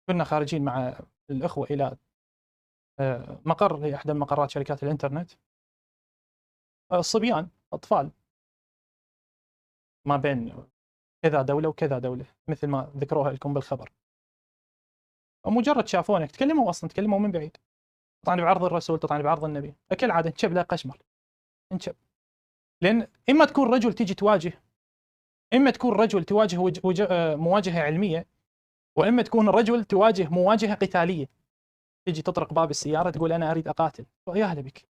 كنا خارجين مع الأخوة إلى مقر هي إحدى مقرات شركات الإنترنت. الصبيان أطفال ما بين كذا دولة وكذا دولة مثل ما ذكروها لكم بالخبر، ومجرد شافونك تكلموا من بعيد، تطعن بعرض الرسول، تطعن بعرض النبي، كالعادة انشب لا قشمر، انشب. لأن إما تكون رجل تيجي تواجه، إما تكون رجل تواجه مواجهة علمية، وإما تكون رجل تواجه مواجهة قتالية، تيجي تطرق باب السيارة تقول أنا أريد أقاتل، يا أهلا بك،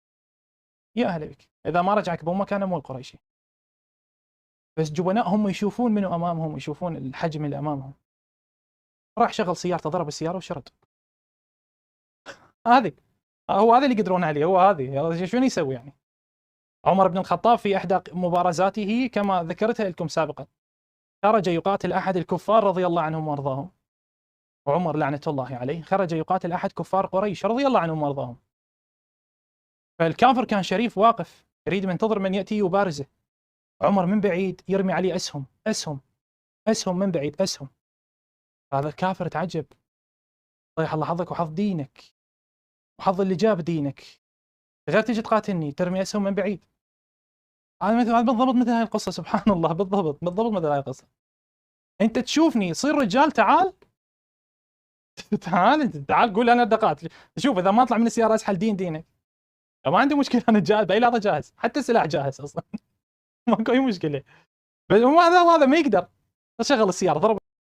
يا أهلا بك، إذا ما رجعك بأمك أنا مو القريشي. بس جبناء هم يشوفون منو أمامهم، يشوفون الحجم اللي أمامهم. راح شغل سيارته، ضرب السيارة وشرد. هو هذا اللي يقدرون عليه، هو هذه شنو يسوي يعني؟ عمر بن الخطاب في إحدى مبارزاته كما ذكرتها لكم سابقا خرج يقاتل أحد الكفار رضي الله عنهم وارضاهم، وعمر لعنة الله عليه خرج يقاتل أحد كفار قريش رضي الله عنهم وارضاهم. فالكافر كان شريف واقف يريد منتظر من يأتي يبارزه، عمر من بعيد يرمي عليه أسهم من بعيد، أسهم. هذا الكافر تعجب، طيح الله حظك وحظ دينك وحظ اللي جاب دينك، غير تيجي تقاتلني ترمي أسهم من بعيد. هذا بالضبط مثل هاي القصة، سبحان الله، بالضبط مثل هاي القصة. أنت تشوفني صير رجال، تعال تعال قول أنا دقات. شوف إذا ما أطلع من السيارة أسحل دينك، ما عندي مشكلة، أنا جاهز بأي لحظة، جاهز، حتى السلاح جاهز أصلا ماكو أي مشكلة. بس هذا ما يقدر، شغل السيارة ضرب